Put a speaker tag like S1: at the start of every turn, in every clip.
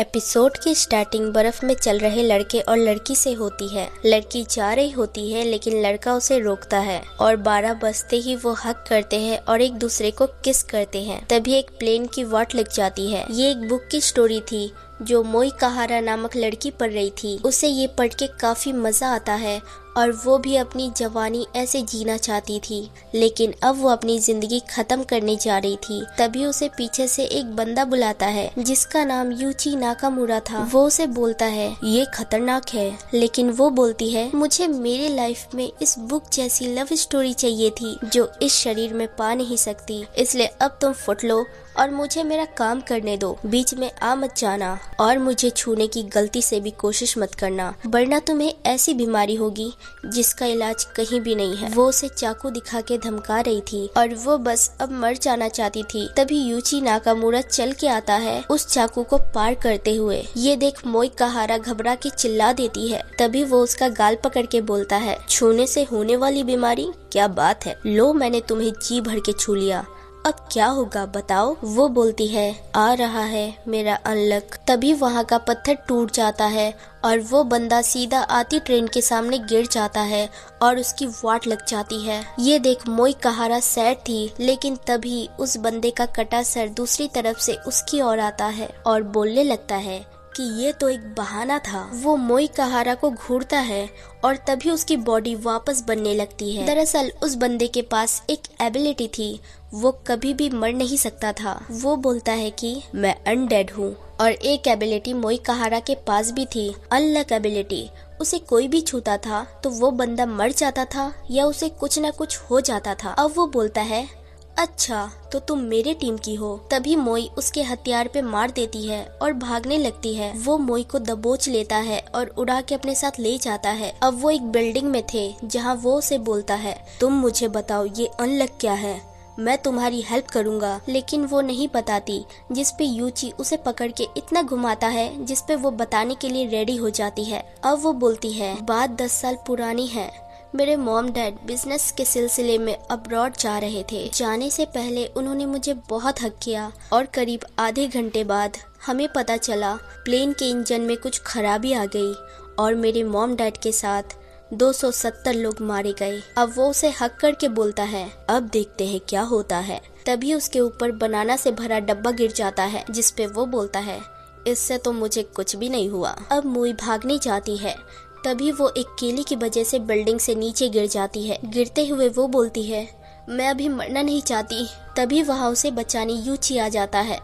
S1: Episode की starting बर्फ में चल रहे लड़के और लड़की से होती है। लड़की जा रही होती है लेकिन लड़का उसे रोकता है और 12 बजते ही वो हक करते हैं और एक दूसरे को किस करते हैं। तभी एक प्लेन की वाट लग जाती है। ये एक बुक की स्टोरी थी जो मोई कहारा नामक लड़की पढ़ रही थी। उसे ये पढ़ के काफी मजा आता है और वो भी अपनी जवानी ऐसे जीना चाहती थी, लेकिन अब वो अपनी जिंदगी खत्म करने जा रही थी। तभी उसे पीछे से एक बंदा बुलाता है जिसका नाम यूची नाकामुरा था। वो उसे बोलता है ये खतरनाक है, लेकिन वो बोलती है मुझे मेरे लाइफ में इस बुक जैसी लव स्टोरी चाहिए थी जो इस शरीर में पा नहीं सकती, इसलिए अब तुम फुट लो और मुझे मेरा काम करने दो। बीच में आ मत जाना और मुझे छूने की गलती से भी कोशिश मत करना, वरना तुम्हें ऐसी बीमारी होगी जिसका इलाज कहीं भी नहीं है। वो उसे चाकू दिखा के धमका रही थी और वो बस अब मर जाना चाहती थी। तभी यूची नाकामुरा चल के आता है उस चाकू को पार करते हुए। ये देख मोई कहारा घबरा के चिल्ला देती है। तभी वो उसका गाल पकड़ के बोलता है छूने से होने वाली बीमारी, क्या बात है, लो मैंने तुम्हें जी भर के छू लिया, अब क्या होगा बताओ। वो बोलती है आ रहा है मेरा अनलक। तभी वहाँ का पत्थर टूट जाता है और वो बंदा सीधा आती ट्रेन के सामने गिर जाता है और उसकी वाट लग जाती है। ये देख मोई कहारा सैड थी, लेकिन तभी उस बंदे का कटा सर दूसरी तरफ से उसकी ओर आता है और बोलने लगता है कि ये तो एक बहाना था। वो मोई कहारा को घूरता है और तभी उसकी बॉडी वापस बनने लगती है। दरअसल उस बंदे के पास एक एबिलिटी थी, वो कभी भी मर नहीं सकता था। वो बोलता है कि मैं अनडेड हूँ। और एक एबिलिटी मोई कहारा के पास भी थी, अनलक एबिलिटी। उसे कोई भी छूता था तो वो बंदा मर जाता था या उसे कुछ न कुछ हो जाता था। अब वो बोलता है अच्छा तो तुम मेरे टीम की हो। तभी मोई उसके हथियार पे मार देती है और भागने लगती है। वो मोई को दबोच लेता है और उड़ा के अपने साथ ले जाता है। अब वो एक बिल्डिंग में थे जहाँ वो उसे बोलता है तुम मुझे बताओ ये अनलक क्या है, मैं तुम्हारी हेल्प करूंगा। लेकिन वो नहीं बताती, जिसपे यूची उसे पकड़ के इतना घुमाता है जिसपे वो बताने के लिए रेडी हो जाती है। अब वो बोलती है बात 10 साल पुरानी है। मेरे मॉम डैड बिजनेस के सिलसिले में अब्रॉड जा रहे थे। जाने से पहले उन्होंने मुझे बहुत हक किया और करीब आधे घंटे बाद हमें पता चला प्लेन के इंजन में कुछ खराबी आ गई और मेरे मॉम डैड के साथ 270 लोग मारे गए। अब वो उसे हक करके बोलता है अब देखते हैं क्या होता है। तभी उसके ऊपर बनाना से भरा डब्बा गिर जाता है जिसपे वो बोलता है इससे तो मुझे कुछ भी नहीं हुआ। अब मोई भागने जाती है। तभी वो एक केले की वजह से बिल्डिंग से नीचे गिर जाती है। गिरते हुए वो बोलती है मैं अभी मरना नहीं चाहती। तभी वहाँ उसे बचाने यूची आ जाता है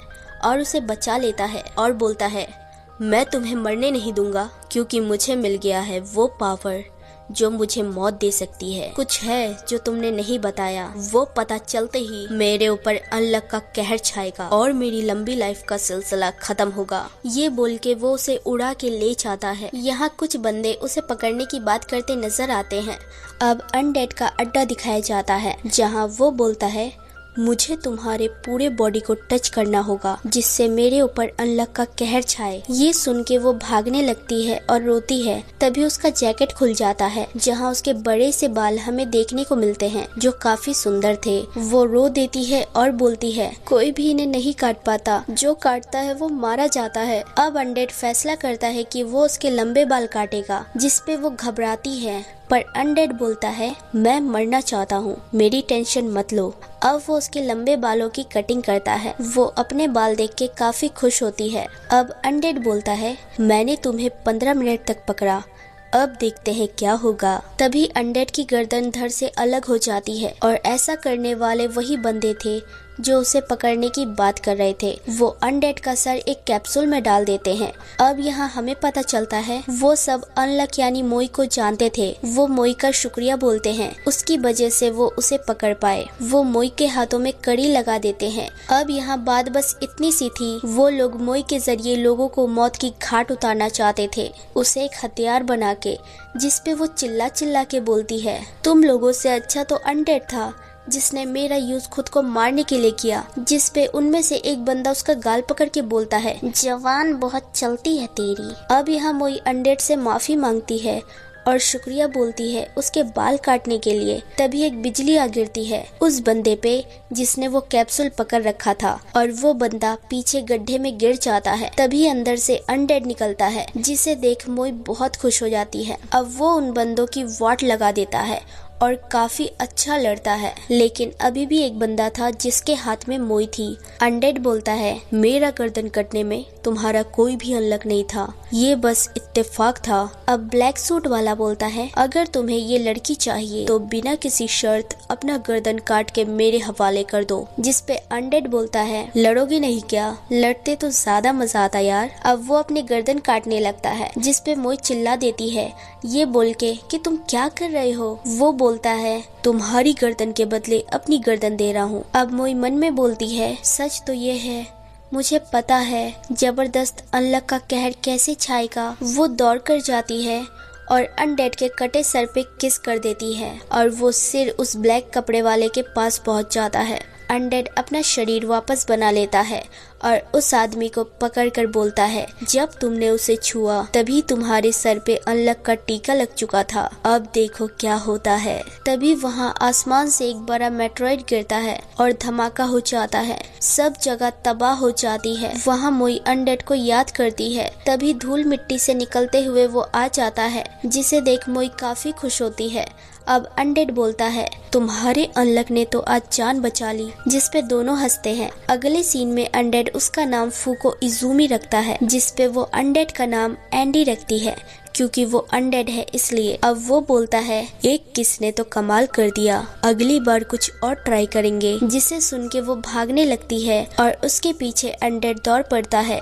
S1: और उसे बचा लेता है और बोलता है मैं तुम्हें मरने नहीं दूंगा, क्योंकि मुझे मिल गया है वो पावर जो मुझे मौत दे सकती है। कुछ है जो तुमने नहीं बताया, वो पता चलते ही मेरे ऊपर अनलक का कहर छाएगा और मेरी लंबी लाइफ का सिलसिला खत्म होगा। ये बोल के वो उसे उड़ा के ले जाता है। यहाँ कुछ बंदे उसे पकड़ने की बात करते नजर आते हैं। अब अनडेड का अड्डा दिखाया जाता है जहाँ वो बोलता है मुझे तुम्हारे पूरे बॉडी को टच करना होगा जिससे मेरे ऊपर अनलक का कहर छाए। ये सुन के वो भागने लगती है और रोती है। तभी उसका जैकेट खुल जाता है जहाँ उसके बड़े से बाल हमें देखने को मिलते हैं जो काफी सुंदर थे। वो रो देती है और बोलती है कोई भी इन्हें नहीं काट पाता, जो काटता है वो मारा जाता है। अब अनडेड फैसला करता है कि वो उसके लंबे बाल काटेगा, जिसपे वो घबराती है। पर अनडेड बोलता है मैं मरना चाहता हूँ, मेरी टेंशन मत लो। अब वो उसके लंबे बालों की कटिंग करता है। वो अपने बाल देख के काफी खुश होती है। अब अनडेड बोलता है मैंने तुम्हें 15 मिनट तक पकड़ा, अब देखते हैं क्या होगा। तभी अनडेड की गर्दन धड़ से अलग हो जाती है और ऐसा करने वाले वही बंदे थे जो उसे पकड़ने की बात कर रहे थे। वो अनडेड का सर एक कैप्सूल में डाल देते हैं। अब यहाँ हमें पता चलता है वो सब अनलक यानी मोई को जानते थे। वो मोई का शुक्रिया बोलते हैं, उसकी वजह से वो उसे पकड़ पाए। वो मोई के हाथों में कड़ी लगा देते हैं। अब यहाँ बात बस इतनी सी थी, वो लोग मोई के जरिए लोगों को मौत की घाट उतारना चाहते थे, उसे एक हथियार बना के, जिसपे वो चिल्ला चिल्ला के बोलती है तुम लोगों से अच्छा तो अनडेड था जिसने मेरा यूज खुद को मारने के लिए किया। जिसपे उनमें से एक बंदा उसका गाल पकड़ के बोलता है जवान बहुत चलती है तेरी। अब यहाँ मोई अनडेड से माफी मांगती है और शुक्रिया बोलती है उसके बाल काटने के लिए। तभी एक बिजली आ गिरती है उस बंदे पे जिसने वो कैप्सूल पकड़ रखा था और वो बंदा पीछे गड्ढे में गिर जाता है। तभी अंदर से अनडेड निकलता है जिसे देख मोई बहुत खुश हो जाती है। अब वो उन बंदों की वाट लगा देता है और काफी अच्छा लड़ता है। लेकिन अभी भी एक बंदा था जिसके हाथ में मोई थी। अनडेड बोलता है मेरा गर्दन कटने में तुम्हारा कोई भी अनलक नहीं था, ये बस इत्तेफाक था। अब ब्लैक सूट वाला बोलता है अगर तुम्हें ये लड़की चाहिए तो बिना किसी शर्त अपना गर्दन काट के मेरे हवाले कर दो। जिसपे अनडेड बोलता है लड़ोगी नहीं क्या? लड़ते तो ज्यादा मजा आता यार। अब वो अपनी गर्दन काटने लगता है जिसपे मोई चिल्ला देती है ये बोल के कि तुम क्या कर रहे हो। वो बोलता है तुम्हारी गर्दन के बदले अपनी गर्दन दे रहा हूँ। अब मोई मन में बोलती है सच तो ये है, मुझे पता है जबरदस्त अनलक का कहर कैसे छाएगा। वो दौड़ कर जाती है और अनडेड के कटे सर पे किस कर देती है और वो सिर उस ब्लैक कपड़े वाले के पास पहुंच जाता है। अनडेड अपना शरीर वापस बना लेता है और उस आदमी को पकड़ कर बोलता है जब तुमने उसे छुआ तभी तुम्हारे सर पे अनलक का टीका लग चुका था, अब देखो क्या होता है। तभी वहाँ आसमान से एक बड़ा मेट्रॉइड गिरता है और धमाका हो जाता है, सब जगह तबाह हो जाती है। वहाँ मोई अनडेड को याद करती है। तभी धूल मिट्टी से निकलते हुए वो आ जाता है जिसे देख मोई काफी खुश होती है। अब अनडेड बोलता है तुम्हारे अनलक ने तो आज जान बचा ली। जिसपे दोनों हंसते हैं। अगले सीन में अनडेड उसका नाम फूको इजुमी रखता है जिसपे वो अनडेड का नाम एंडी रखती है क्योंकि वो अनडेड है इसलिए। अब वो बोलता है एक किस ने तो कमाल कर दिया, अगली बार कुछ और ट्राई करेंगे। जिसे सुन के वो भागने लगती है और उसके पीछे अनडेड दौड़ पड़ता है।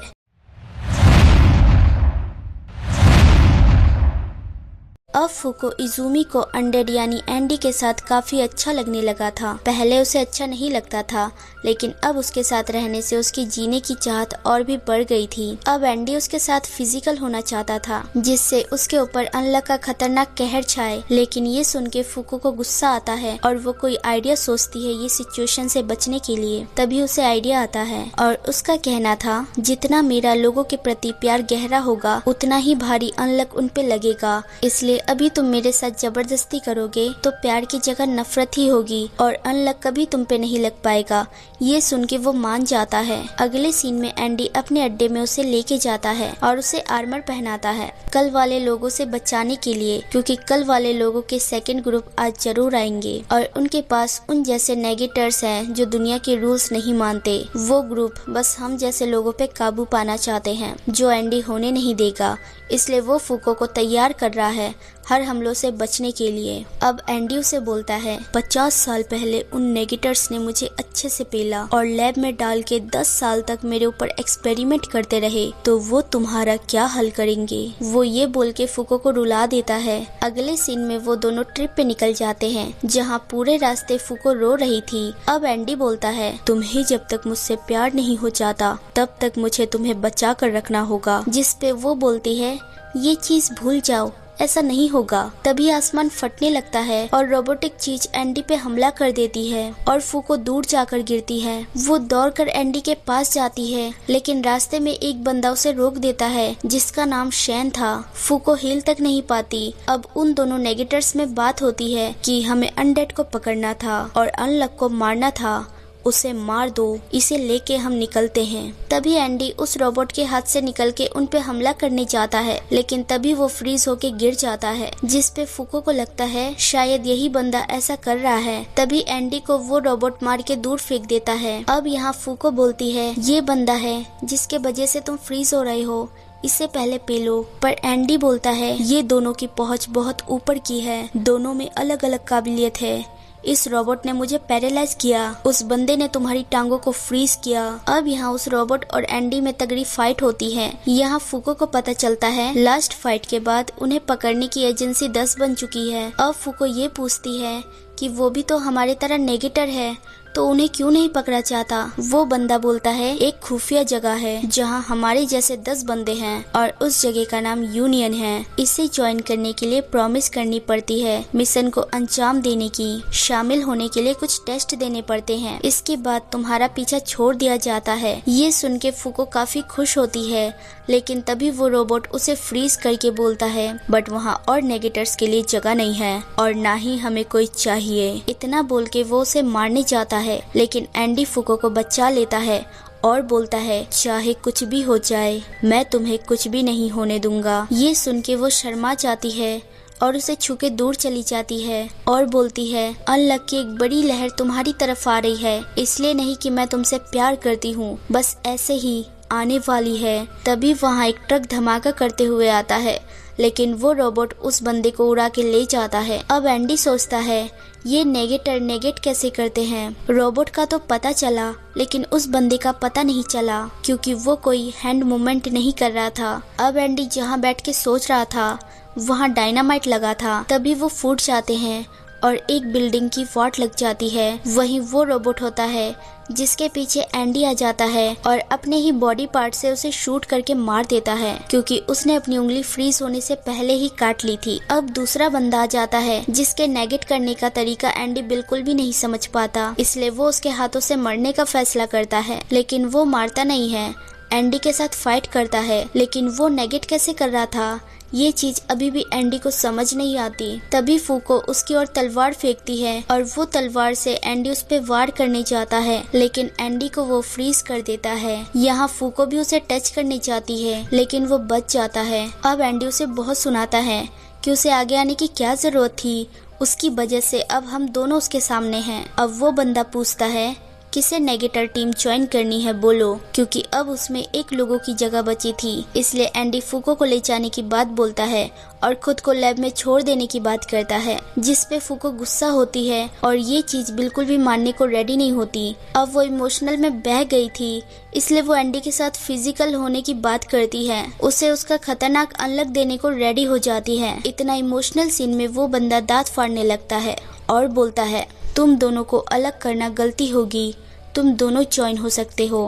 S1: अब फूको इजुमी को अनडेड यानी एंडी के साथ काफी अच्छा लगने लगा था। पहले उसे अच्छा नहीं लगता था लेकिन अब उसके साथ रहने से उसकी जीने की चाहत और भी बढ़ गई थी। अब एंडी उसके साथ फिजिकल होना चाहता था जिससे उसके ऊपर अनलक का खतरनाक कहर छाए। लेकिन ये सुन के फूको को गुस्सा आता है और वो कोई आइडिया सोचती है ये सिचुएशन से बचने के लिए। तभी उसे आइडिया आता है और उसका कहना था जितना मेरा लोगों के प्रति प्यार गहरा होगा उतना ही भारी अनलक उन पे लगेगा, इसलिए अभी तुम मेरे साथ जबरदस्ती करोगे तो प्यार की जगह नफरत ही होगी और अनलक कभी तुम पे नहीं लग पाएगा। ये सुन के वो मान जाता है। अगले सीन में एंडी अपने अड्डे में उसे लेके जाता है और उसे आर्मर पहनाता है कल वाले लोगों से बचाने के लिए, क्योंकि कल वाले लोगों के सेकंड ग्रुप आज जरूर आएंगे और उनके पास उन जैसे नेगेटर्स हैं जो दुनिया के रूल्स नहीं मानते। वो ग्रुप बस हम जैसे लोगों पे काबू पाना चाहते हैं जो एंडी होने नहीं देगा, इसलिए वो फूको को तैयार कर रहा है हर हमलों से बचने के लिए। अब एंडी उसे बोलता है 50 साल पहले उन नेगेटर्स ने मुझे अच्छे से पेला और लैब में डाल के 10 साल तक मेरे ऊपर एक्सपेरिमेंट करते रहे, तो वो तुम्हारा क्या हल करेंगे। वो ये बोल के फूको को रुला देता है। अगले सीन में वो दोनों ट्रिप पे निकल जाते हैं जहाँ पूरे रास्ते फूको रो रही थी। अब एंडी बोलता है तुम्हें जब तक मुझसे प्यार नहीं हो जाता तब तक मुझे तुम्हें बचा कर रखना होगा। जिसपे वो बोलती है ये चीज भूल जाओ, ऐसा नहीं होगा। तभी आसमान फटने लगता है और रोबोटिक चीज एंडी पे हमला कर देती है और फूको दूर जाकर गिरती है। वो दौड़कर एंडी के पास जाती है लेकिन रास्ते में एक बंदा उसे रोक देता है जिसका नाम शैन था। फूको हिल तक नहीं पाती। अब उन दोनों नेगेटर्स में बात होती है कि हमें अनडेड को पकड़ना था और अनलक को मारना था, उसे मार दो, इसे लेके हम निकलते हैं। तभी एंडी उस रोबोट के हाथ से निकल के उन पे हमला करने जाता है लेकिन तभी वो फ्रीज होके गिर जाता है जिसपे फूको को लगता है शायद यही बंदा ऐसा कर रहा है। तभी एंडी को वो रोबोट मार के दूर फेंक देता है। अब यहाँ फूको बोलती है ये बंदा है जिसके वजह से तुम फ्रीज हो रहे हो, इससे पहले पी लो। पर एंडी बोलता है ये दोनों की पहुंच बहुत ऊपर की है, दोनों में अलग अलग काबिलियत है। इस रोबोट ने मुझे पैरालाइज किया, उस बंदे ने तुम्हारी टांगों को फ्रीज किया। अब यहाँ उस रोबोट और एंडी में तगड़ी फाइट होती है। यहाँ फूको को पता चलता है लास्ट फाइट के बाद उन्हें पकड़ने की एजेंसी 10 बन चुकी है। अब फूको ये पूछती है कि वो भी तो हमारे तरह नेगेटर है तो उन्हें क्यों नहीं पकड़ा जाता। वो बंदा बोलता है एक खुफिया जगह है जहाँ हमारे जैसे 10 बंदे हैं और उस जगह का नाम यूनियन है। इसे ज्वाइन करने के लिए प्रॉमिस करनी पड़ती है, मिशन को अंजाम देने की, शामिल होने के लिए कुछ टेस्ट देने पड़ते हैं। इसके बाद तुम्हारा पीछा छोड़ दिया जाता है। ये सुन के फूको काफी खुश होती है, लेकिन तभी वो रोबोट उसे फ्रीज करके बोलता है बट वहाँ और नेगेटर्स के लिए जगह नहीं है और ना ही हमें कोई चाहिए। इतना बोल के वो उसे मारने जाता है, लेकिन एंडी फूको को बचा लेता है और बोलता है चाहे कुछ भी हो जाए मैं तुम्हें कुछ भी नहीं होने दूंगा। ये सुन के वो शर्मा जाती है और उसे छू के दूर चली जाती है और बोलती है अनलक की एक बड़ी लहर तुम्हारी तरफ आ रही है, इसलिए नहीं कि मैं तुमसे प्यार करती हूँ, बस ऐसे ही आने वाली है। तभी वहाँ एक ट्रक धमाका करते हुए आता है, लेकिन वो रोबोट उस बंदे को उड़ा के ले जाता है। अब एंडी सोचता है ये नेगेटर नेगेट कैसे करते हैं। रोबोट का तो पता चला, लेकिन उस बंदे का पता नहीं चला क्योंकि वो कोई हैंड मूवमेंट नहीं कर रहा था। अब एंडी जहाँ बैठ के सोच रहा था वहाँ डायनामाइट लगा था। तभी वो फूट जाते हैं और एक बिल्डिंग की वाट लग जाती है। वहीं वो रोबोट होता है जिसके पीछे एंडी आ जाता है और अपने ही बॉडी पार्ट से उसे शूट करके मार देता है क्योंकि उसने अपनी उंगली फ्रीज होने से पहले ही काट ली थी। अब दूसरा बंदा आ जाता है जिसके नेगेट करने का तरीका एंडी बिल्कुल भी नहीं समझ पाता, इसलिए वो उसके हाथों से मरने का फैसला करता है, लेकिन वो मारता नहीं है, एंडी के साथ फाइट करता है। लेकिन वो नेगेट कैसे कर रहा था ये चीज अभी भी एंडी को समझ नहीं आती। तभी फूको उसकी ओर तलवार फेंकती है और वो तलवार से एंडी उस पे वार करने जाता है, लेकिन एंडी को वो फ्रीज कर देता है। यहाँ फूको भी उसे टच करने जाती है, लेकिन वो बच जाता है। अब एंडी उसे बहुत सुनाता है कि उसे आगे आने की क्या जरूरत थी, उसकी वजह से अब हम दोनों उसके सामने हैं। अब वो बंदा पूछता है किसे नेगेटर टीम ज्वाइन करनी है बोलो, क्योंकि अब उसमें एक लोगों की जगह बची थी। इसलिए एंडी फूको को ले जाने की बात बोलता है और खुद को लैब में छोड़ देने की बात करता है, जिस पे फूको गुस्सा होती है और ये चीज बिल्कुल भी मानने को रेडी नहीं होती। अब वो इमोशनल में बह गई थी, इसलिए वो एंडी के साथ फिजिकल होने की बात करती है। उसे उसका खतरनाक अनलक देने को रेडी हो जाती है। इतना इमोशनल सीन में वो बंदा दांत फाड़ने लगता है और बोलता है तुम दोनों को अलग करना गलती होगी, तुम दोनों ज्वाइन हो सकते हो,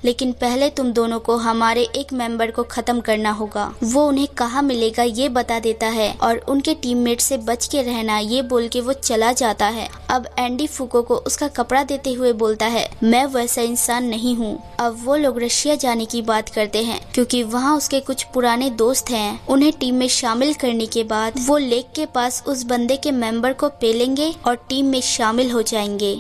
S1: लेकिन पहले तुम दोनों को हमारे एक मेंबर को खत्म करना होगा। वो उन्हें कहाँ मिलेगा ये बता देता है और उनके टीममेट से बच के रहना ये बोल के वो चला जाता है। अब एंडी फूको को उसका कपड़ा देते हुए बोलता है मैं वैसा इंसान नहीं हूँ। अब वो लोग रशिया जाने की बात करते हैं क्योंकि वहाँ उसके कुछ पुराने दोस्त हैं। उन्हें टीम में शामिल करने के बाद वो लेक के पास उस बंदे के मेंबर को पेलेंगे और टीम में शामिल हो जाएंगे।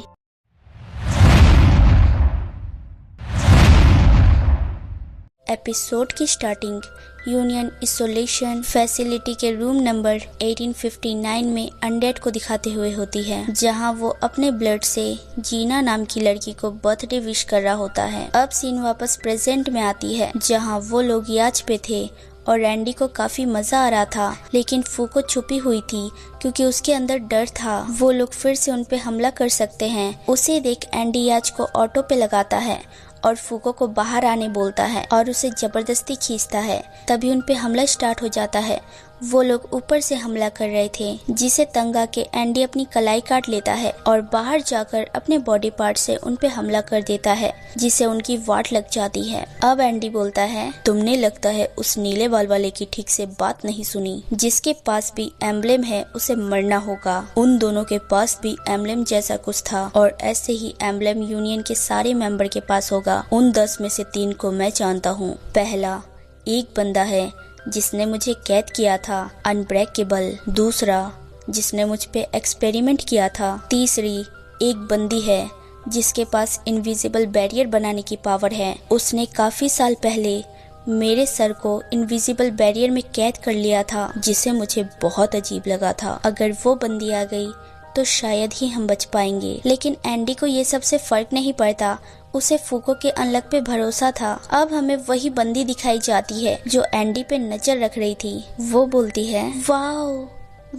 S1: एपिसोड की स्टार्टिंग यूनियन आइसोलेशन फैसिलिटी के रूम नंबर 1859 में अनडेड को दिखाते हुए होती है, जहां वो अपने ब्लड से जीना नाम की लड़की को बर्थडे विश कर रहा होता है। अब सीन वापस प्रेजेंट में आती है जहां वो लोग याच पे थे और रैंडी को काफी मजा आ रहा था, लेकिन फूको छुपी हुई थी क्योंकि उसके अंदर डर था वो लोग फिर से उन पे हमला कर सकते हैं। उसे देख एंडी याच को ऑटो पे लगाता है और फूको को बाहर आने बोलता है और उसे जबरदस्ती खींचता है। तभी उन पे हमला स्टार्ट हो जाता है। वो लोग ऊपर से हमला कर रहे थे, जिसे तंग आके एंडी अपनी कलाई काट लेता है और बाहर जाकर अपने बॉडी पार्ट से उन पे हमला कर देता है, जिसे उनकी वाट लग जाती है। अब एंडी बोलता है तुमने लगता है उस नीले बाल वाले की ठीक से बात नहीं सुनी, जिसके पास भी एम्ब्लेम है उसे मरना होगा। उन दोनों के पास भी एम्ब्लेम जैसा कुछ था और ऐसे ही एम्ब्लेम यूनियन के सारे मेंबर के पास होगा। उन 10 में से 3 को मैं जानता हूँ। पहला एक बंदा है जिसने मुझे कैद किया था, अनब्रेकेबल। दूसरा जिसने मुझ पे एक्सपेरिमेंट किया था। तीसरी एक बंदी है जिसके पास इनविजिबल बैरियर बनाने की पावर है। उसने काफी साल पहले मेरे सर को इनविजिबल बैरियर में कैद कर लिया था, जिसे मुझे बहुत अजीब लगा था। अगर वो बंदी आ गई तो शायद ही हम बच पाएंगे। लेकिन एंडी को ये सबसे फर्क नहीं पड़ता, उसे फूको के अनलक पे भरोसा था। अब हमें वही बंदी दिखाई जाती है जो एंडी पे नजर रख रही थी। वो बोलती है वाओ,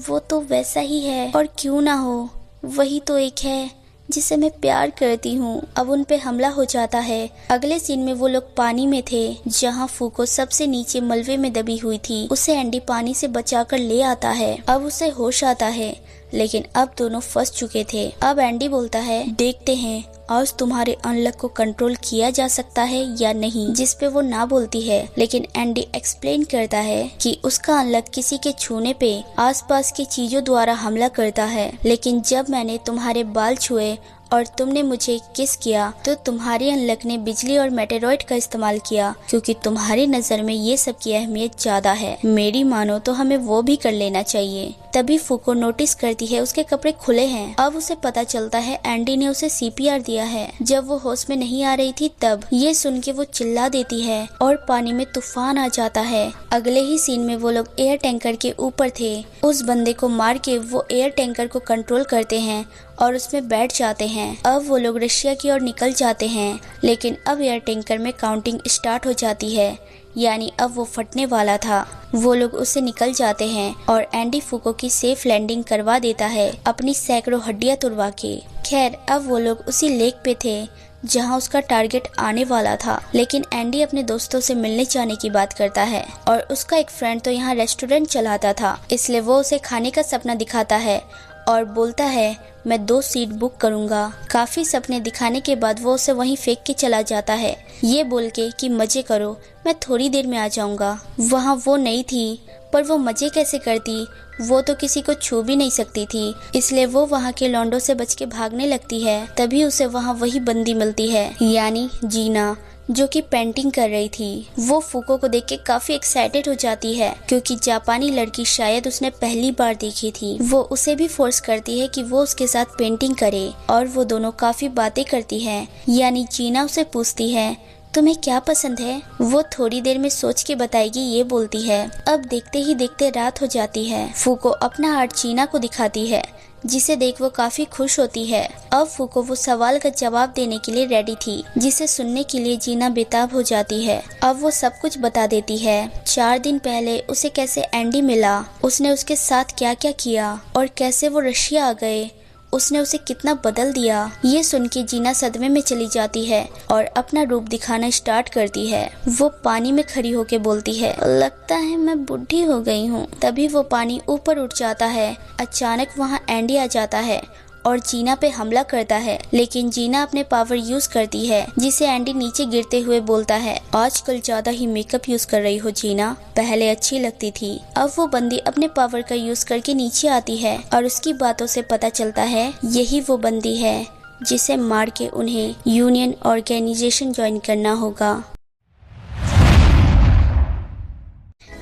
S1: वो तो वैसा ही है, और क्यों ना हो, वही तो एक है जिसे मैं प्यार करती हूँ। अब उन पे हमला हो जाता है। अगले सीन में वो लोग पानी में थे, जहाँ फूको सबसे नीचे मलबे में दबी हुई थी। उसे एंडी पानी से बचाकर ले आता है। अब उसे होश आता है। लेकिन अब दोनों फंस चुके थे। अब एंडी बोलता है, देखते हैं आज तुम्हारे अनलक को कंट्रोल किया जा सकता है या नहीं, जिस पे वो ना बोलती है। लेकिन एंडी एक्सप्लेन करता है कि उसका अनलक किसी के छूने पे आसपास की चीजों द्वारा हमला करता है, लेकिन जब मैंने तुम्हारे बाल छुए और तुमने मुझे किस किया तो तुम्हारे अनलक ने बिजली और मेटेरॉइड का इस्तेमाल किया, क्योंकि तुम्हारी नजर में ये सब की अहमियत ज्यादा है। मेरी मानो तो हमें वो भी कर लेना चाहिए। तभी फूको नोटिस करती है उसके कपड़े खुले हैं। अब उसे पता चलता है एंडी ने उसे सीपीआर दिया है जब वो होश में नहीं आ रही थी तब। ये सुन के वो चिल्ला देती है और पानी में तूफान आ जाता है। अगले ही सीन में वो लोग एयर टैंकर के ऊपर थे। उस बंदे को मार के वो एयर टैंकर को कंट्रोल करते हैं और उसमें बैठ जाते हैं। अब वो लोग रशिया की ओर निकल जाते हैं, लेकिन अब एयर टैंकर में काउंटिंग स्टार्ट हो जाती है, यानी अब वो फटने वाला था। वो लोग उससे निकल जाते हैं और एंडी फूको की सेफ लैंडिंग करवा देता है अपनी सैकड़ों हड्डियां तुड़वा के। खैर अब वो लोग उसी लेक पे थे जहां उसका टारगेट आने वाला था, लेकिन एंडी अपने दोस्तों से मिलने जाने की बात करता है और उसका एक फ्रेंड तो यहाँ रेस्टोरेंट चलाता था, इसलिए वो उसे खाने का सपना दिखाता है और बोलता है मैं 2 सीट बुक करूंगा। काफी सपने दिखाने के बाद वो उसे वहीं फेंक के चला जाता है, ये बोल के कि मजे करो, मैं थोड़ी देर में आ जाऊंगा। वहाँ वो नहीं थी, पर वो मजे कैसे करती, वो तो किसी को छू भी नहीं सकती थी, इसलिए वो वहाँ के लॉन्डो से बच के भागने लगती है। तभी उसे वहाँ वही बंदी मिलती है, यानी जीना, जो कि पेंटिंग कर रही थी। वो फूको को देख के काफी एक्साइटेड हो जाती है, क्योंकि जापानी लड़की शायद उसने पहली बार देखी थी। वो उसे भी फोर्स करती है कि वो उसके साथ पेंटिंग करे और वो दोनों काफी बातें करती हैं। यानी जीना उसे पूछती है तुम्हें क्या पसंद है, वो थोड़ी देर में सोच के बताएगी, ये बोलती है। अब देखते ही देखते रात हो जाती है। फूको अपना आर्ट जीना को दिखाती है, जिसे देख वो काफी खुश होती है। अब फूको वो सवाल का जवाब देने के लिए रेडी थी, जिसे सुनने के लिए जीना बेताब हो जाती है। अब वो सब कुछ बता देती है। 4 दिन पहले उसे कैसे एंडी मिला, उसने उसके साथ क्या क्या किया और कैसे वो रशिया आ गए, उसने उसे कितना बदल दिया। ये सुन के जीना सदमे में चली जाती है और अपना रूप दिखाना स्टार्ट करती है। वो पानी में खड़ी होके बोलती है, लगता है मैं बुढ़ी हो गई हूँ। तभी वो पानी ऊपर उठ जाता है। अचानक वहाँ एंडी आ जाता है और जीना पे हमला करता है, लेकिन जीना अपने पावर यूज करती है, जिसे एंडी नीचे गिरते हुए बोलता है, आजकल ज्यादा ही मेकअप यूज कर रही हो जीना, पहले अच्छी लगती थी। अब वो बंदी अपने पावर का यूज करके नीचे आती है और उसकी बातों से पता चलता है यही वो बंदी है जिसे मार के उन्हें यूनियन ऑर्गेनाइजेशन ज्वाइन करना होगा।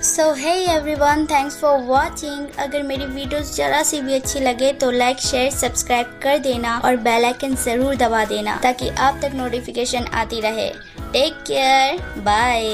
S1: So hey everyone, thanks for watching. अगर मेरी वीडियोस जरा सी भी अच्छी लगे तो लाइक शेयर सब्सक्राइब कर देना और बेल आइकन जरूर दबा देना ताकि आप तक नोटिफिकेशन आती रहे। Take care, bye.